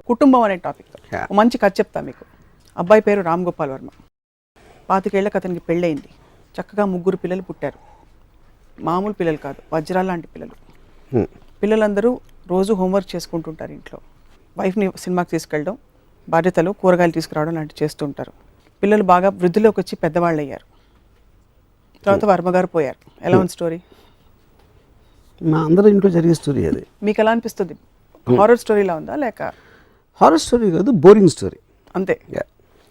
కుటుంబం అనే టాపిక్ మంచి కథ చెప్తా మీకు. అబ్బాయి పేరు రామ్ గోపాల్ వర్మ. 25 ఏళ్ళకి అతనికి పెళ్ళయింది. చక్కగా 3 పిల్లలు పుట్టారు. మామూలు పిల్లలు కాదు, వజ్రాల లాంటి పిల్లలు. పిల్లలందరూ రోజు హోంవర్క్ చేసుకుంటుంటారు ఇంట్లో. వైఫ్ని సినిమాకి తీసుకెళ్ళడం, బాధ్యతలు, కూరగాయలు తీసుకురావడం లాంటివి చేస్తుంటారు. పిల్లలు బాగా వృద్ధిలోకి వచ్చి పెద్దవాళ్ళు అయ్యారు. తర్వాత వర్మ గారు పోయారు. ఎలా ఉంది స్టోరీ? మా అందరూ ఇంట్లో జరిగే స్టోరీ అది. మీకు ఎలా అనిపిస్తుంది? హారర్ స్టోరీలా ఉందా లేక? హారర్ స్టోరీ కాదు, బోరింగ్ స్టోరీ అంతే.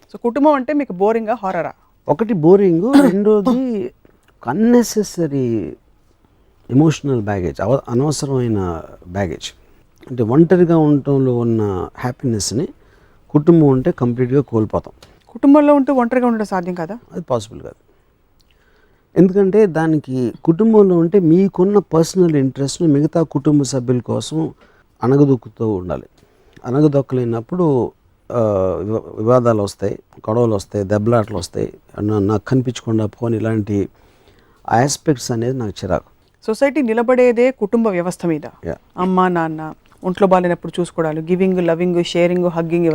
సో కుటుంబం అంటే మీకు బోరింగా హారరా? ఒకటి బోరింగ్, రెండోది అన్నెసెసరీ ఎమోషనల్ బ్యాగేజ్, అనవసరమైన బ్యాగేజ్. అంటే ఒంటరిగా ఉండటంలో ఉన్న హ్యాపీనెస్ని కుటుంబం ఉంటే కంప్లీట్గా కోల్పోతాం. కుటుంబంలో ఉంటూ ఒంటరిగా ఉండడం సాధ్యం కదా? అది పాసిబుల్ కాదు. ఎందుకంటే దానికి కుటుంబంలో ఉంటే మీకున్న పర్సనల్ ఇంట్రెస్ట్ను మిగతా కుటుంబ సభ్యుల కోసం అణగదొక్కుతూ ఉండాలి. అణగదొక్కలేనప్పుడు వివాదాలు వస్తాయి, గొడవలు వస్తాయి, దెబ్బలాటలు వస్తాయి, నాకు కనిపించకుండా పోని ఇలాంటి ఆస్పెక్ట్స్ అనేది నాకు చిరాకు. సొసైటీ నిలబడేదే కుటుంబ వ్యవస్థ మీద. అమ్మ నాన్న ఒంట్లో బాగాలేనప్పుడు చూసుకోవడాలు, గివింగ్, లవింగ్, షేరింగ్, హగ్గింగ్,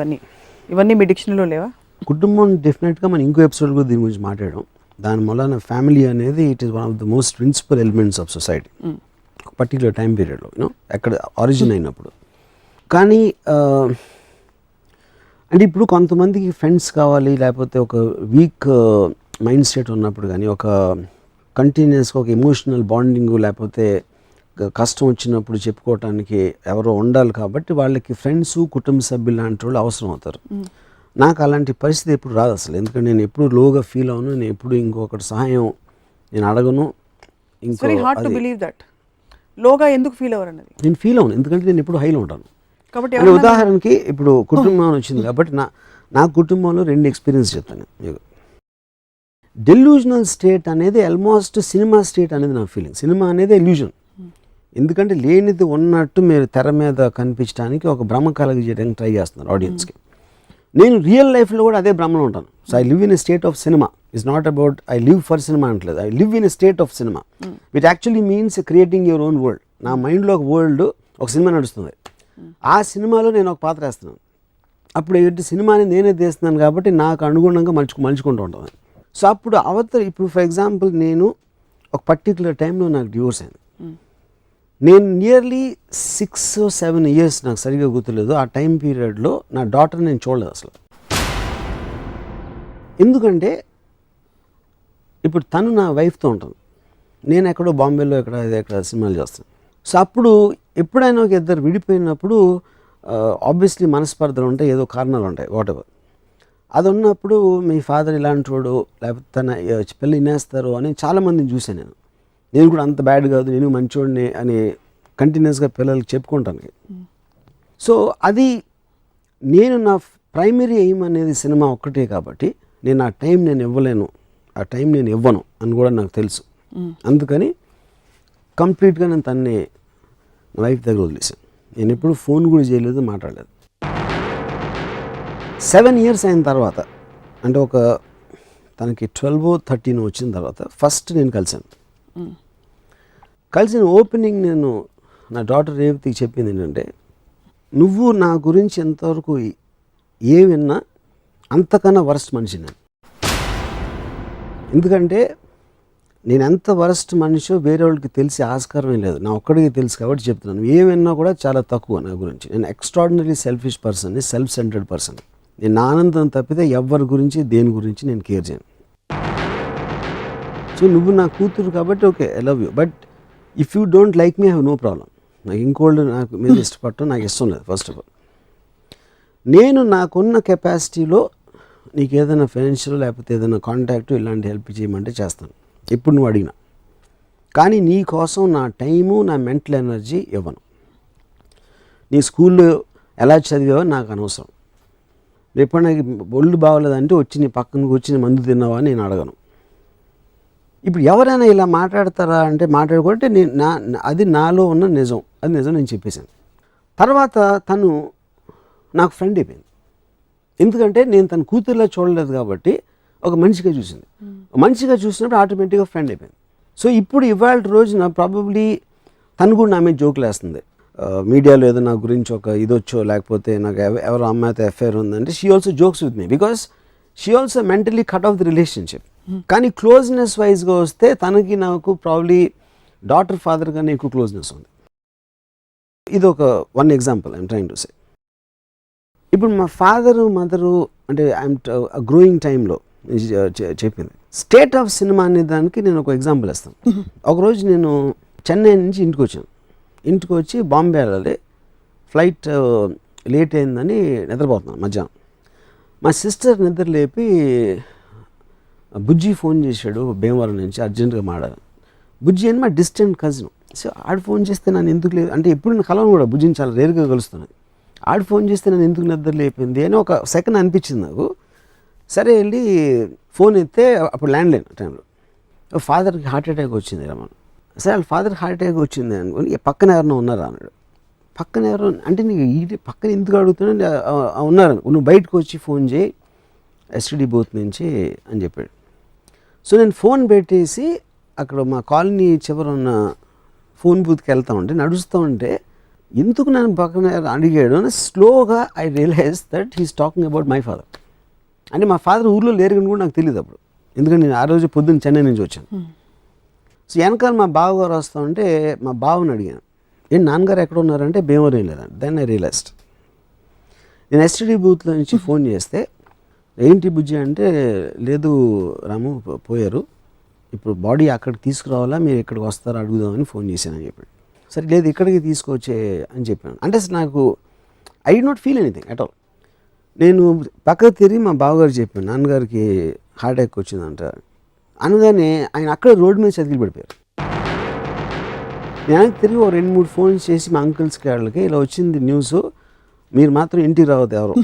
ఇవన్నీ మీ డిక్షనరీలో లేవా? కుటుంబం డెఫినెట్గా మనం ఇంకో ఎపిసోడ్ కూడా దీని గురించి మాట్లాడడం. దాని వలన ఫ్యామిలీ అనేది it is one of the most principal elements of society particular time పీరియడ్లో, ఎక్కడ ఆరిజిన్ అయినప్పుడు. కానీ అంటే ఇప్పుడు కొంతమందికి ఫ్రెండ్స్ కావాలి, లేకపోతే ఒక వీక్ మైండ్ సెట్ ఉన్నప్పుడు, కానీ ఒక కంటిన్యూస్గా ఒక ఎమోషనల్ బాండింగ్, లేకపోతే కష్టం వచ్చినప్పుడు చెప్పుకోవటానికి ఎవరో ఉండాలి. కాబట్టి వాళ్ళకి ఫ్రెండ్స్, కుటుంబ సభ్యులు లాంటి వాళ్ళు అవసరం అవుతారు. నాకు అలాంటి పరిస్థితి ఎప్పుడు రాదు అసలు. ఎందుకంటే నేను ఎప్పుడు లోగా ఫీల్ అవును, నేను ఎప్పుడు ఇంకొకటి సహాయం నేను అడగను. లోగా ఎందుకు ఫీల్ అవ్వరు అన్నది నేను ఫీల్ అవును, ఎందుకంటే నేను ఎప్పుడు హైలో ఉంటాను. కాబట్టి ఉదాహరణకి ఇప్పుడు కుటుంబం వచ్చింది కాబట్టి నా కుటుంబంలో 2 ఎక్స్పీరియన్స్ చెప్తాను మీకు. డెల్యూజనల్ స్టేట్ అనేది ఆల్మోస్ట్ సినిమా స్టేట్ అనేది నా ఫీలింగ్. సినిమా అనేది ఎల్యూజన్. ఎందుకంటే లేనిది ఉన్నట్టు మీరు తెర మీద కనిపించడానికి ఒక భ్రమ కలగజేయడానికి ట్రై చేస్తున్నారు ఆడియన్స్కి. నేను రియల్ లైఫ్లో కూడా అదే భ్రమలో ఉంటాను. So I live in a state of cinema. It's not about I live for cinema అంటలేదు, I live in a state of cinema which actually means creating your own world. నా మైండ్లో ఒక వరల్డ్, ఒక సినిమా నడుస్తుంది. ఆ సినిమాలో నేను ఒక పాత్ర వేస్తున్నాను. అప్పుడు ఏంటి, సినిమాని నేనే తీస్తున్నాను కాబట్టి నాకు అనుగుణంగా మలుచుకుంటూ ఉంటాను. సో అప్పుడు ఇప్పుడు ఫర్ ఎగ్జాంపుల్ నేను ఒక పర్టికులర్ టైంలో నాకు డివోర్స్ అయింది. నేను నియర్లీ 6 or 7 years, నాకు సరిగ్గా గుర్తులేదు, ఆ టైం పీరియడ్లో నా డాటర్ నేను చూడలేదు అసలు. ఎందుకంటే ఇప్పుడు తను నా వైఫ్తో ఉంటుంది, నేను ఎక్కడో బాంబేలో ఎక్కడ సినిమాలు చేస్తాను. సో అప్పుడు ఎప్పుడైనా ఒక ఇద్దరు విడిపోయినప్పుడు ఆబ్వియస్లీ మనస్పర్ధలు ఉంటాయి, ఏదో కారణాలు ఉంటాయి, వాటెవర్. అది ఉన్నప్పుడు మీ ఫాదర్ ఇలాంటి వాడు, లేకపోతే తన పిల్లలు వినేస్తారు అని చాలామందిని చూశాను నేను కూడా అంత బ్యాడ్ కాదు, నేను మంచోడిని అని కంటిన్యూస్గా పిల్లలకి చెప్పుకుంటాను. సో అది నేను నా ప్రైమరీ ఎయిమ్ అనేది సినిమా ఒక్కటే కాబట్టి నేను ఆ టైం నేను ఇవ్వలేను, ఆ టైం నేను ఇవ్వను అని కూడా నాకు తెలుసు. అందుకని కంప్లీట్గా నేను తన్ని నా వైఫ్ దగ్గర వదిలేసాను. నేను ఎప్పుడు ఫోన్ కూడా చేయలేదు, మాట్లాడలేదు. 7 years అయిన తర్వాత, అంటే ఒక తనకి 12 or 13 వచ్చిన తర్వాత ఫస్ట్ నేను కలిసిన ఓపెనింగ్ నేను నా డాటర్ రేవతికి చెప్పింది ఏంటంటే, నువ్వు నా గురించి ఎంతవరకు విన్నా అంతకన్నా వరస్ట్ మనిషి నేను. ఎందుకంటే నేను ఎంత వరస్ట్ మనిషో వేరే వాళ్ళకి తెలిసే ఆస్కారమే లేదు, నా ఒక్కడికి తెలుసు కాబట్టి చెప్తున్నాను. ఏమైనా కూడా చాలా తక్కువ నా గురించి. నేను ఎక్స్ట్రాడినరీ సెల్ఫిష్ పర్సన్ని, సెల్ఫ్ సెంటర్డ్ పర్సన్. నేను నా ఆనందం తప్పితే ఎవరి గురించి దేని గురించి నేను కేర్ చేయను. సో నువ్వు నా కూతురు కాబట్టి okay, I love you, but if you don't like me, I have no problem. నాకు ఇంకోళ్ళు నాకు మీద ఇష్టపడటం నాకు ఇష్టం లేదు. ఫస్ట్ ఆఫ్ ఆల్ నేను నాకున్న కెపాసిటీలో నీకు ఏదైనా ఫైనాన్షియల్ లేకపోతే ఏదైనా కాంటాక్ట్ ఇలాంటి హెల్ప్ చేయమంటే చేస్తాను, ఎప్పుడు నువ్వు అడిగినా. కానీ నీ కోసం నా టైము, నా మెంటల్ ఎనర్జీ ఇవ్వను. నీ స్కూల్లో ఎలా చదివావో నాకు అనవసరం. ఎప్పుడు నాకు ఒళ్ళు బాగోలేదంటే వచ్చి నీ పక్కన కూర్చుని మందు తిన్నావా అని నేను అడగను. ఇప్పుడు ఎవరైనా ఇలా మాట్లాడతారా అంటే మాట్లాడుకుంటే అది నాలో ఉన్న నిజం, అది నిజం నేను చెప్పేశాను. తర్వాత తను నాకు ఫ్రెండ్ అయిపోయింది. ఎందుకంటే నేను తన కూతురులా చూడలేదు కాబట్టి ఒక మనిషిగా చూసింది. మనిషిగా చూసినప్పుడు ఆటోమేటిక్గా ఫ్రెండ్ అయిపోయింది. సో ఇప్పుడు ఇవాళ రోజున ప్రాబబ్లీ తను కూడా నా మీద జోకులు వేస్తుంది. మీడియాలో ఏదో నా గురించి ఒక ఇదొచ్చో లేకపోతే నాకు ఎవరో అమ్మాయితో అఫైర్ ఉందంటే she also jokes with me because she also mentally cut off the relationship. కానీ క్లోజ్నెస్ వైజ్గా వస్తే తనకి నాకు ప్రాబ్లీ డాటర్ ఫాదర్ గానే ఎక్కువ క్లోజ్నెస్ ఉంది. ఇది ఒక one example I'm trying to say. ఇప్పుడు మా ఫాదరు మదరు అంటే ఐఎమ్ గ్రోయింగ్ టైంలో చెప్పింది స్టేట్ ఆఫ్ సినిమా అనే దానికి నేను ఒక ఎగ్జాంపుల్ ఇస్తాను. ఒకరోజు నేను చెన్నై నుంచి ఇంటికి వచ్చాను. ఇంటికి వచ్చి బాంబే వెళ్ళాలి, ఫ్లైట్ లేట్ అయిందని నిద్రపోతున్నాను మధ్యాహ్నం. మా సిస్టర్ నిద్ర లేపి బుజ్జి ఫోన్ చేశాడు భీమవరం నుంచి, అర్జెంటుగా మాడాలి. బుజ్జి అని మా డిస్టెంట్ కజిన్. సో ఆడు ఫోన్ చేస్తే నన్ను ఎందుకు లేదు అంటే ఎప్పుడు నేను కలవను కూడా, బుజ్జిని చాలా రేరుగా కలుస్తున్నాను. ఆడు ఫోన్ చేస్తే నన్ను ఎందుకు నిద్ర లేపింది అని ఒక సెకండ్ అనిపించింది నాకు. సరే వెళ్ళి ఫోన్ ఎత్తే అప్పుడు ల్యాండ్లైన్ టైంలో ఫాదర్కి హార్ట్ అటాక్ వచ్చింది రమ్మను. సరే వాళ్ళ ఫాదర్కి హార్ట్ అటాక్ వచ్చింది అనుకోని పక్కన ఎవరైనా ఉన్నారా అన్నాడు. పక్కన ఎవరు అంటే నీకు ఈ పక్కన ఎందుకు అడుగుతున్నా ఉన్నారు, నువ్వు బయటకు వచ్చి ఫోన్ చేయి ఎస్టీడీ బూత్ నుంచి అని చెప్పాడు. సో నేను ఫోన్ పెట్టేసి అక్కడ మా కాలనీ చివరున్న ఫోన్ బూత్కి వెళ్తా ఉంటే నడుస్తూ ఉంటే ఎందుకు నన్ను పక్కన అడిగాడు అని స్లోగా I realise that he's talking about my father. అంటే మా ఫాదర్ ఊర్లో లేరు కూడా నాకు తెలియదు అప్పుడు, ఎందుకంటే నేను ఆ రోజు పొద్దున్న చెన్నై నుంచి వచ్చాను. సో వెనకాల మా బావగారు వస్తూ ఉంటే మా బావని అడిగాను, ఏంటి నాన్నగారు ఎక్కడ ఉన్నారంటే భీమవరం లేదండి. Then I realised. నేను ఎస్టీడీ బూత్లో నుంచి ఫోన్ చేస్తే ఏంటి బుజ్జి అంటే లేదు రాము పోయారు, ఇప్పుడు బాడీ అక్కడికి తీసుకురావాలా మీరు ఇక్కడికి వస్తారా అడుగుదామని ఫోన్ చేశానని చెప్పాడు. సరే లేదు ఇక్కడికి తీసుకొచ్చే అని చెప్పాను. అంటే నాకు I did not feel anything at all. నేను పక్కకు తిరిగి మా బావగారు చెప్పాను నాన్నగారికి హార్ట్ అటాక్ వచ్చిందంట అనగానే ఆయన అక్కడ రోడ్డు మీద చదివి పడిపోయారు. నేను తిరిగి ఒక 2-3 ఫోన్స్ చేసి మా అంకుల్స్కి వాళ్ళకి ఇలా వచ్చింది న్యూస్, మీరు మాత్రం ఇంటికి రావద్దు ఎవరు,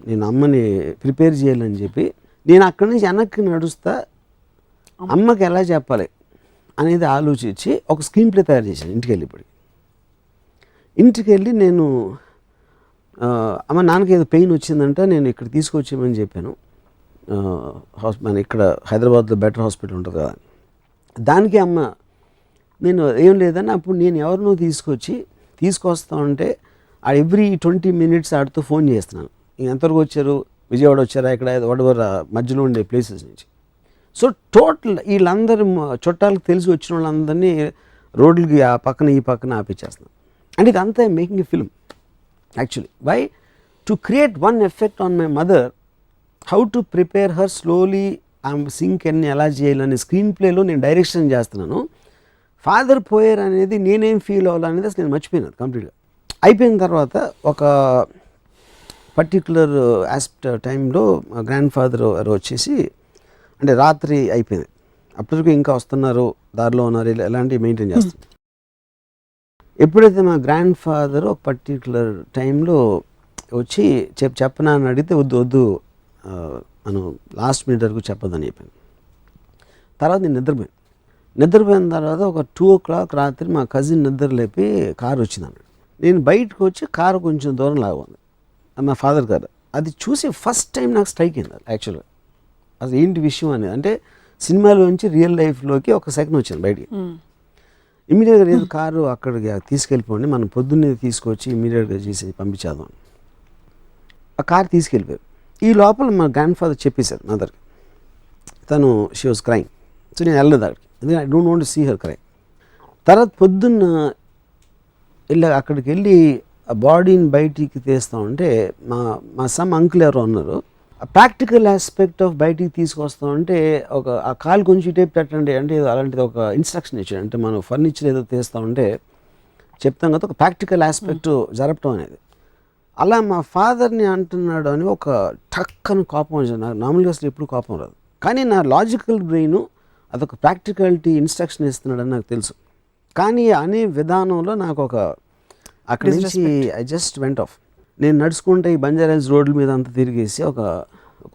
నేను అమ్మని ప్రిపేర్ చేయాలని చెప్పి నేను అక్కడి నుంచి వెనక్కి నడుస్తా అమ్మకి ఎలా చెప్పాలి అనేది ఆలోచించి ఒక స్క్రీన్ ప్లే తయారు చేశాను. ఇంటికి వెళ్ళి నేను అమ్మ నాన్నకి ఏదో పెయిన్ వచ్చిందంట నేను ఇక్కడ తీసుకొచ్చామని చెప్పాను. మన ఇక్కడ హైదరాబాద్లో బెటర్ హాస్పిటల్ ఉంటుంది కదా, దానికి అమ్మ నేను ఏం లేదని అప్పుడు నేను ఎవరినో తీసుకొస్తా ఉంటే ఆ ఎవ్రీ 20 minutes ఆడితో ఫోన్ చేస్తున్నాను, ఎంతవరకు వచ్చారు, విజయవాడ వచ్చారా, ఇక్కడ వాడెవర్ మధ్యలో ఉండే ప్లేసెస్ నుంచి. సో టోటల్ వీళ్ళందరూ చుట్టాలకు తెలిసి వచ్చిన వాళ్ళందరినీ రోడ్లకి ఆ పక్కన ఈ పక్కన ఆపించేస్తున్నాను. అంటే ఇదంతా making a film actually. Why to create one effect on my mother, how to prepare her slowly ఆమె సింక్ అన్ని ఎలా చేయాలని స్క్రీన్ ప్లేలో నేను డైరెక్షన్ చేస్తున్నాను. ఫాదర్ పోయారు అనేది నేనేం ఫీల్ అవ్వాలనేది అసలు నేను మర్చిపోయినాను కంప్లీట్గా. అయిపోయిన తర్వాత ఒక పర్టికులర్ టైంలో మా గ్రాండ్ ఫాదర్ వచ్చేసి అంటే రాత్రి అయిపోయింది, అప్పటికి ఇంకా వస్తున్నారు దారిలో ఉన్నారు ఎలాంటివి మెయింటైన్ చేస్తారు. ఎప్పుడైతే మా గ్రాండ్ ఫాదర్ ఒక పర్టికులర్ టైంలో వచ్చి చెప్పనా అని అడిగితే వద్దు మనం లాస్ట్ మినిట్ వరకు చెప్పదని చెప్పాను. తర్వాత నేను నిద్రపోయిన తర్వాత ఒక 2 o'clock రాత్రి మా కజిన్ నిద్ర లేపి కారు వచ్చిందన్నాడు. నేను బయటకు వచ్చి కారు కొంచెం దూరం లాగుంది మా ఫాదర్ గారు. అది చూసి ఫస్ట్ టైం నాకు స్ట్రైక్ అయింది యాక్చువల్గా అసలు ఏంటి విషయం అనేది. అంటే సినిమాలోంచి రియల్ లైఫ్లోకి ఒక సెకండ్ వచ్చింది బయటికి. ఇమీడియట్గా లేదు కారు అక్కడికి తీసుకెళ్ళిపోండి, మనం పొద్దున్నే తీసుకొచ్చి ఇమీడియట్గా చేసి పంపించేద్దాం. ఆ కారు తీసుకెళ్ళిపోయారు. ఈ లోపల మా గ్రాండ్ ఫాదర్ చెప్పేశారు మదర్కి, తను షీ వాజ్ క్రైమ్. సో నేను వెళ్ళలేదు అక్కడికి, ఎందుకంటే I don't want to see her cry. తర్వాత పొద్దున్న అక్కడికి వెళ్ళి ఆ బాడీని బయటికి తీస్తూ ఉంటే మా సమ్ అంకుల్ ఎవరో ఉన్నారు, ఆ ప్రాక్టికల్ ఆస్పెక్ట్ ఆఫ్ బయటికి తీసుకొస్తూ ఉంటే ఆ కాలు కొంచెం టైప్ పెట్టండి అంటే అలాంటిది ఒక ఇన్స్ట్రక్షన్ ఇచ్చాడు. అంటే మనం ఫర్నిచర్ ఏదో తీస్తూ ఉంటే చెప్తాం కదా, ఒక ప్రాక్టికల్ ఆస్పెక్ట్ జరపటం అనేది. అలా మా ఫాదర్ని అంటున్నాడు అని ఒక టక్కని కోపం వచ్చింది. నాకు నార్మల్గా అసలు ఎప్పుడు కోపం రాదు, కానీ నా లాజికల్ బ్రెయిన్ అదొక ప్రాక్టికాలిటీ ఇన్స్ట్రక్షన్ ఇస్తున్నాడని నాకు తెలుసు. కానీ అనే విధానంలో నాకు అక్కడి నుంచి ఐ జస్ట్ వెంట్ ఆఫ్. నేను నడుచుకుంటే ఈ బంజారాస్ రోడ్ల మీద అంతా తిరిగేసి ఒక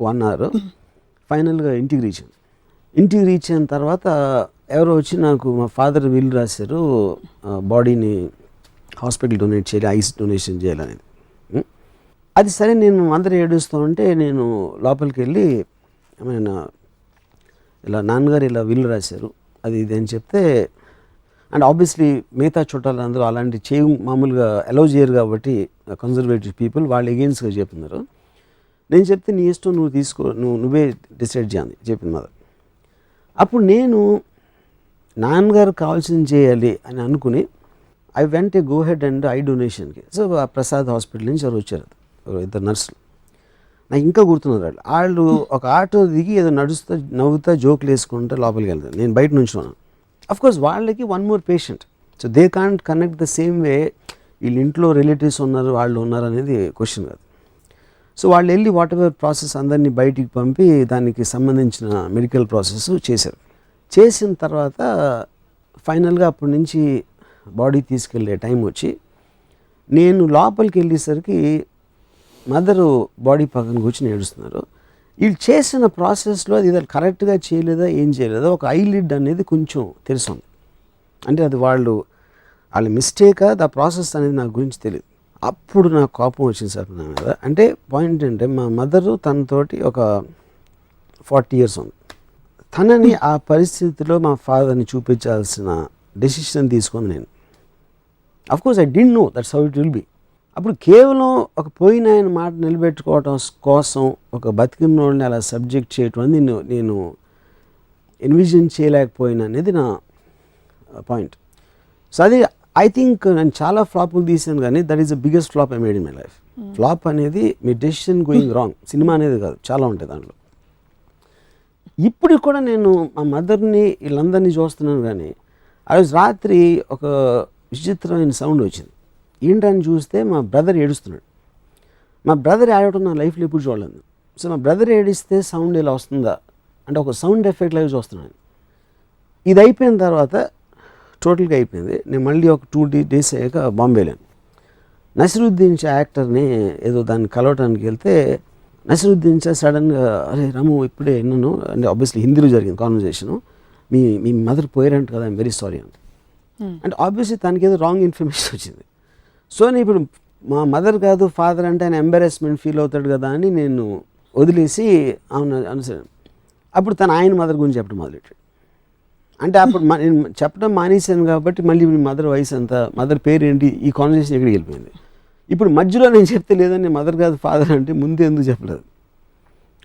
1 hour ఫైనల్గా ఇంటికి రీచ్ అయిన తర్వాత ఎవరో వచ్చి నాకు మా ఫాదర్ విల్ రాశారు బాడీని హాస్పిటల్ డొనేట్ చేయాలి, ఐస్ డొనేషన్ చేయాలనేది. అది సరే నేను అందరూ ఏడుస్తూ ఉంటే నేను లోపలికి వెళ్ళి ఇలా నాన్నగారు ఇలా విల్ రాశారు అది ఇది అని చెప్తే, అండ్ ఆబ్వియస్లీ మిగతా చుట్టాలందరూ అలాంటి మామూలుగా అలౌ చేయరు కాబట్టి కన్జర్వేటివ్ పీపుల్ వాళ్ళు ఎగెయిన్స్ట్గా చెప్తున్నారు. నేను చెప్తే నీ ఇష్టం, నువ్వు తీసుకో, నువ్వే డిసైడ్ చేయాలి చెప్పింది మదర్. అప్పుడు నేను నాన్నగారు కావాల్సింది చేయాలి అని అనుకుని I went a go ahead and I డొనేషన్కి. సో ఆ ప్రసాద్ హాస్పిటల్ నుంచి ఎవరు వచ్చారు, ఇద్దరు నర్సులు, నాకు ఇంకా గుర్తున్నారు. వాళ్ళు ఒక ఆటో దిగి ఏదో నడుస్తూ నవ్వుతా జోకులు వేసుకుంటూ లోపలికి వెళ్తారు. నేను బయట నుంచి ఉన్నాను. అఫ్కోర్స్ వాళ్ళకి one more patient, so they can't connect the same way. వీళ్ళ ఇంట్లో రిలేటివ్స్ ఉన్నారు, వాళ్ళు ఉన్నారు అనేది క్వశ్చన్ కాదు. సో వాళ్ళు వెళ్ళి వాట్ ఎవర్ ప్రాసెస్ అందరినీ బయటికి పంపి దానికి సంబంధించిన మెడికల్ ప్రాసెస్ చేశారు. చేసిన తర్వాత ఫైనల్గా అప్పటి నుంచి బాడీ తీసుకెళ్ళే టైం వచ్చి నేను లోపలికి వెళ్ళేసరికి మదరు బాడీ పక్కన కూర్చొని ఏడుస్తున్నారు. వీళ్ళు చేసిన ప్రాసెస్లో అది కరెక్ట్గా చేయలేదా ఏం చేయలేదా, ఒక ఐలిడ్ అనేది కొంచెం తెలుస్తుంది. అంటే అది వాళ్ళ మిస్టేకా దా ప్రాసెస్ అనేది నాకు గురించి తెలియదు. అప్పుడు నాకు కోపం వచ్చింది సార్ నా మీద. అంటే పాయింట్ ఏంటంటే మా మదరు తనతోటి ఒక 40 years ఉంది. తనని ఆ పరిస్థితిలో మా ఫాదర్ని చూపించాల్సిన డెసిషన్ తీసుకుంది నేను. Of course I didn't know that's how it will be. అప్పుడు కేవలం ఒక పోయిన ఆయన మాట నిలబెట్టుకోవటం కోసం ఒక బతికినోడిని అలా సబ్జెక్ట్ చేయటం అనేది నేను ఎన్విజన్ చేయలేకపోయినా అనేది నా పాయింట్. సో అది ఐ థింక్ నేను చాలా ఫ్లాపులు తీసాను, కానీ that is the biggest flop I made in my life. Flop అనేది మీ డెసిషన్ గోయింగ్ రాంగ్, సినిమా అనేది కాదు, చాలా ఉంటాయి దాంట్లో. ఇప్పుడు కూడా నేను మా మదర్ని వీళ్ళందరినీ చూస్తున్నాను, కానీ ఆ రోజు రాత్రి ఒక విచిత్రమైన సౌండ్ వచ్చింది. ఏంటని చూస్తే మా బ్రదర్ ఏడుస్తున్నాడు. మా బ్రదర్ ఏడవడం నా లైఫ్లో ఎప్పుడు చూడలేదు. సో మా బ్రదర్ ఏడిస్తే సౌండ్ ఇలా వస్తుందా అంటే ఒక సౌండ్ ఎఫెక్ట్ లాగా చూస్తున్నాను. ఇది అయిపోయిన తర్వాత టోటల్గా అయిపోయింది. నేను మళ్ళీ ఒక 2 days అయ్యాక బాంబే వెళ్ళాను. నసిరుద్దీన్ షా యాక్టర్ని ఏదో దాన్ని కలవటానికి వెళ్తే నసిరుద్దీన్ షా సడన్గా, అరే రాము ఇప్పుడే విన్నాను, అంటే ఆబ్వియస్లీ హిందీలో జరిగింది కాన్వర్జేషను, మీ మదర్ పోయారంట కదా, ఐఎమ్ వెరీ సారీ అంటే ఆబ్వియస్లీ తనకి ఏదో రాంగ్ ఇన్ఫర్మేషన్ వచ్చింది. సో నేను ఇప్పుడు మా మదర్ కాదు ఫాదర్ అంటే ఆయన ఎంబారెస్మెంట్ ఫీల్ అవుతాడు కదా అని నేను వదిలేసి అవును అనుసరి. అప్పుడు తను ఆయన మదర్ గురించి చెప్పడం మొదలెట్టాడు. అంటే అప్పుడు నేను చెప్పడం మానేశాను కాబట్టి మళ్ళీ మీ మదర్ వయసు ఎంత, మదర్ పేరు ఏంటి, ఈ కాన్వర్సేషన్ ఎక్కడికి వెళ్ళిపోయింది. ఇప్పుడు మధ్యలో నేను చెప్తే లేదని మదర్ కాదు ఫాదర్ అంటే ముందే ఎందుకు చెప్పలేదు.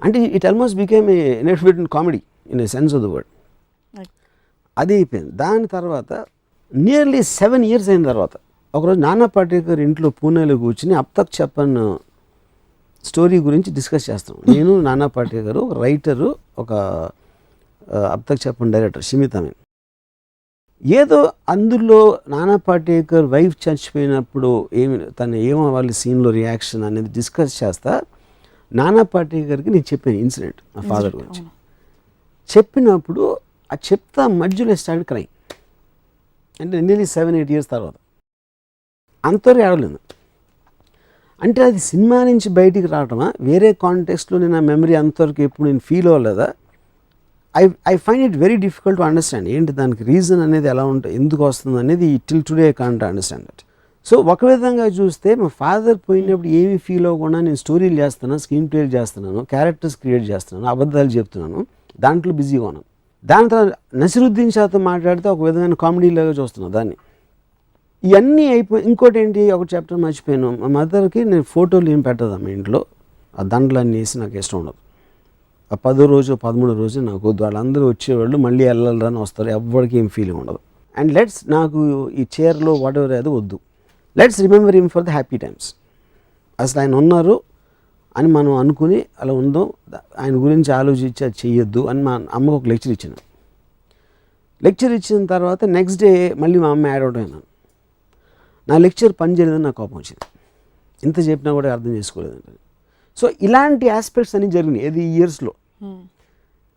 అంటే it almost became a inefficient comedy in a sense of the word. అది అయిపోయింది. దాని తర్వాత నియర్లీ 7 years అయిన తర్వాత ఒకరోజు నానా పాటేకర్ ఇంట్లో పూణేలో కూర్చుని అబ్ తక్ చెప్పన్ స్టోరీ గురించి డిస్కస్ చేస్తాం. నేను నానా పాటేకర్, ఒక రైటరు, ఒక అబ్ తక్ చెప్పన్ డైరెక్టర్ షిమిత్ అమీన్. ఏదో అందులో నానా పాటేకర్ వైఫ్ చచ్చిపోయినప్పుడు ఏమవ్వాలి సీన్లో రియాక్షన్ అనేది డిస్కస్ చేస్తా నానా పాటేకర్కి నేను చెప్పాను ఇన్సిడెంట్ మా ఫాదర్ గురించి. చెప్పినప్పుడు ఆ చెప్తా మధ్యలో స్టార్ట్ క్రైమ్. అంటే నియర్లీ 7-8 years తర్వాత అంతవరకు ఏడలేదు. అంటే అది సినిమా నుంచి బయటికి రావటమా, వేరే కాంటెక్స్ట్లో నేను ఆ మెమరీ అంతవరకు ఎప్పుడు నేను ఫీల్ అవ్వలేదా, I find it very difficult to understand. ఏంటి దానికి రీజన్ అనేది ఎలా ఉంటుంది, ఎందుకు వస్తుంది అనేది till today I can't understand that. So ఒక విధంగా చూస్తే మా ఫాదర్ పోయినప్పుడు ఏమీ ఫీల్ అవ్వకుండా నేను స్టోరీలు చేస్తున్నాను, స్క్రీన్ ప్లేలు చేస్తున్నాను, క్యారెక్టర్స్ క్రియేట్ చేస్తున్నాను, అబద్ధాలు చెప్తున్నాను, దాంట్లో బిజీగా ఉన్నాను. దాని తర్వాత నసిరుద్దీన్ షాతో మాట్లాడితే ఒక విధమైన కామెడీలాగా చూస్తున్నాను దాన్ని. ఇవన్నీ అయిపోయి ఇంకోటి ఏంటి, ఒక చాప్టర్ మర్చిపోయాను. మా మదర్కి నేను ఫోటోలు ఏం పెట్టదు మా ఇంట్లో, ఆ దండలన్నీ వేసి నాకు ఇష్టం ఉండదు. ఆ 10వ రోజు 13వ రోజు నాకు వద్దు. వాళ్ళందరూ వచ్చేవాళ్ళు మళ్ళీ వెళ్ళాలని వస్తారు, ఎవరికి ఏం ఫీలింగ్ ఉండదు. అండ్ నాకు ఈ చైర్లో వాట్ ఎవర్ అది వద్దు. Let's remember him for the happy times. అసలు ఆయన ఉన్నారు అని మనం అనుకుని అలా ఉందో, ఆయన గురించి ఆలోచించి అది చెయ్యొద్దు అని మా అమ్మకు ఒక లెక్చర్ ఇచ్చాను. లెక్చర్ ఇచ్చిన తర్వాత నెక్స్ట్ డే మళ్ళీ మా అమ్మ యాడ్ అవుట్ అయినాను. నా లెక్చర్ పని చేయలేదని నాకు కోపం వచ్చింది. ఇంత చెప్పినా కూడా అర్థం చేసుకోలేదంటే. సో ఇలాంటి ఆస్పెక్ట్స్ అన్నీ జరిగినాయి ఏది ఈ ఇయర్స్లో.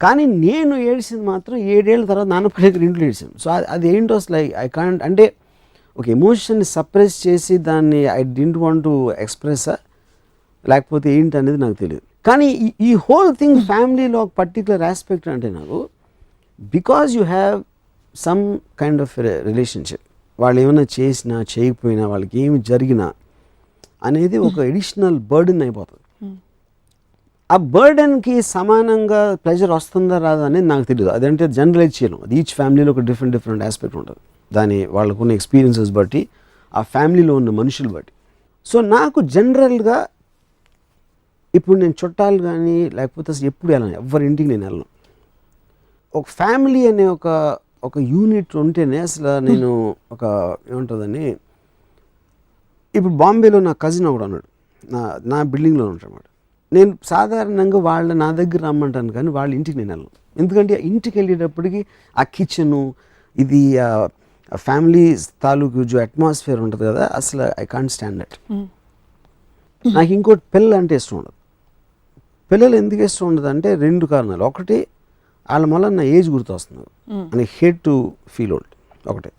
కానీ నేను ఏడ్చింది మాత్రం 7 ఏళ్ళ తర్వాత నాన్న పాటేకర్ ఇంట్లో ఏడ్చాను. సో అది ఏంటో అసలు ఐ కాంట్, అంటే ఒక ఎమోషన్ని సప్రెస్ చేసి దాన్ని I didn't want to express లేకపోతే ఏంటి అనేది నాకు తెలియదు. కానీ ఈ హోల్ థింగ్ ఫ్యామిలీలో ఒక పర్టికులర్ ఆస్పెక్ట్ అంటే నాకు, because you have some kind of relationship, వాళ్ళు ఏమైనా చేసినా చేయకపోయినా వాళ్ళకి ఏమి జరిగినా అనేది ఒక ఎడిషనల్ బర్డెన్ అయిపోతుంది. ఆ బర్డెన్కి సమానంగా ప్రెషర్ వస్తుందా రాదా అనేది నాకు తెలియదు. అదంటే జనరలైజ్ చేయను. అది ఈచ్ ఫ్యామిలీలో ఒక డిఫరెంట్ ఆస్పెక్ట్ ఉంటుంది. దాని వాళ్ళకున్న ఎక్స్పీరియన్సెస్ బట్టి, ఆ ఫ్యామిలీలో ఉన్న మనుషులు బట్టి. సో నాకు జనరల్గా ఇప్పుడు నేను చుట్టాలు కానీ లేకపోతే అసలు ఎప్పుడు వెళ్ళను, ఎవరి ఇంటికి నేను వెళ్ళను. ఒక ఫ్యామిలీ అనే ఒక యూనిట్ ఉంటేనే అసలు నేను ఒక ఏముంటుందని, ఇప్పుడు బాంబేలో నా కజిన్ ఒకడు ఉన్నాడు, నా బిల్డింగ్లో ఉంటాడు. నేను సాధారణంగా నా దగ్గర రమ్మంటాను కానీ వాళ్ళ ఇంటికి నేను వెళ్ళను. ఎందుకంటే ఇంటికి వెళ్ళేటప్పటికి ఆ కిచెను ఇది ఫ్యామిలీ తాలూకు అట్మాస్ఫియర్ ఉంటుంది కదా, అసలు ఐ కాంట్ స్టాండ్ దట్. నాకు ఇంకోటి పిల్లలు అంటే ఇష్టం ఉండదు. పిల్లలు ఎందుకు ఇష్టం ఉండదు అంటే 2 కారణాలు. ఒకటి, వాళ్ళ వల్ల నా ఏజ్ గుర్తొస్తుంది అని హేట్ టు ఫీల్ ఓల్డ్ ఒకటే.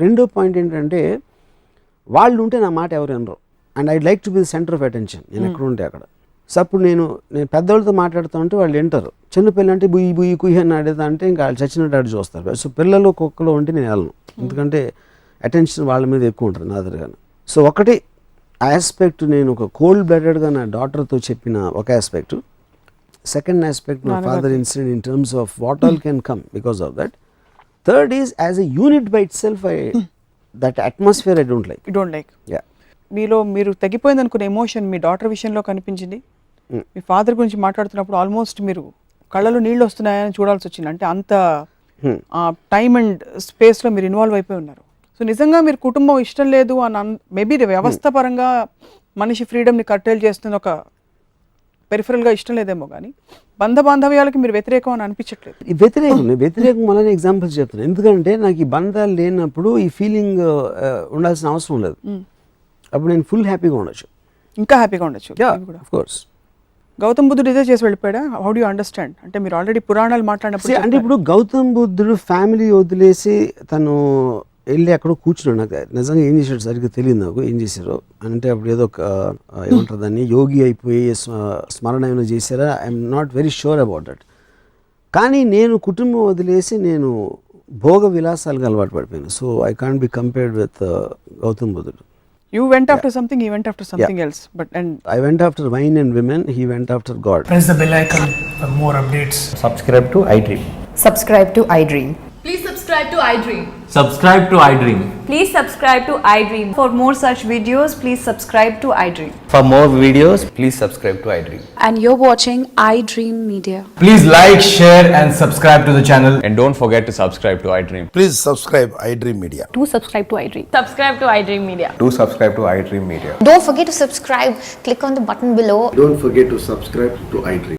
రెండో పాయింట్ ఏంటంటే వాళ్ళు ఉంటే నా మాట ఎవరు వినరు. And I'd like to be the centre of attention. నేను ఎక్కడ ఉంటే అక్కడ. సో అప్పుడు నేను పెద్దవాళ్ళతో మాట్లాడుతూ ఉంటే వాళ్ళు వింటారు. చిన్నపిల్లలు అంటే బుయ్యి బుయ్యి కుయ్యి అని అడిగితే అంటే ఇంకా వాళ్ళు చచ్చినట్టు అడిగి చూస్తారు. సో పిల్లలు కుక్కలు ఉంటే నేను వెళ్ళను, ఎందుకంటే అటెన్షన్ వాళ్ళ మీద ఎక్కువ ఉంటుంది నా దగ్గర. సో ఒకటి ఆస్పెక్ట్, నేను ఒక కోల్డ్ బ్లడెడ్గా నా డాటర్తో చెప్పిన ఒక aspect. Second aspect, my father incident in terms of what all can come because of that. Third is as a unit by it self, that atmosphere I don't like. Yeah, మీలో మీరు తగ్గిపోయింది అనుకునే emotion మీ daughter విషయంలో కనిపించింది. మీ father గురించి మాట్లాడుతున్నప్పుడు almost మీరు కళ్ళలో నీళ్ళు వస్తున్నాయని చూడాల్సి వచ్చింది. అంటే అంత టైమ్ అండ్ స్పేస్లో మీరు ఇన్వాల్వ్ అయిపోయి ఉన్నారు. సో నిజంగా మీరు కుటుంబం ఇష్టం లేదు అని మేబీ వ్యవస్థ పరంగా మనిషి ఫ్రీడమ్ని కట్టేలు చేస్తుంది, ఒక పెరిఫరల్గా ఇష్టం లేదేమో, కానీ బాంధవ్యాలకి మీరు వ్యతిరేకం అని అనిపించట్లేదు. వ్యతిరేకం వల్లనే ఎగ్జాంపుల్స్ చెప్తాను. ఎందుకంటే నాకు ఈ బంధాలు లేనప్పుడు ఈ ఫీలింగ్ ఉండాల్సిన అవసరం లేదు. అప్పుడు నేను ఫుల్ హ్యాపీగా ఉండొచ్చు, ఇంకా హ్యాపీగా ఉండొచ్చు. Of course. గౌతమ్ బుద్ధుడు ఇదే చేసి వెళ్ళిపోయాడా? How do you understand? అంటే మీరు ఆల్రెడీ పురాణాలు మాట్లాడినప్పుడు అంటే ఇప్పుడు గౌతమ్ బుద్ధుడు ఫ్యామిలీ వదిలేసి తను వెళ్ళి అక్కడ కూర్చున్నాడు. నాకు నిజంగా ఏం చేశాడు సరిగ్గా తెలియదు నాకు, ఏం చేశారు అంటే. అప్పుడు ఏదో ఏమంటారు దాన్ని, యోగి అయిపోయి స్మరణ ఏమైనా చేశారా, I'm not very sure about that. కానీ నేను కుటుంబం వదిలేసి నేను భోగ విలాసాలుగా అలవాటు పడిపోయాను. So I can't be compared with Gautam బుద్ధుడు. You went after something, he went after something else. But I went after wine and women, he went after God. Press the bell icon for more updates. Subscribe to iDream. Subscribe to iDream. Please subscribe to iDream. Subscribe to iDream. Please subscribe to iDream. For more such videos, please subscribe to iDream. For more videos, please subscribe to iDream. And you're watching iDream Media. Please like, share and subscribe to the channel. And don't forget to subscribe to iDream. Please subscribe iDream Media. Do subscribe to iDream. Subscribe to iDream Media. Do subscribe to iDream Media. Don't forget to subscribe. Click on the button below. Don't forget to subscribe to iDream.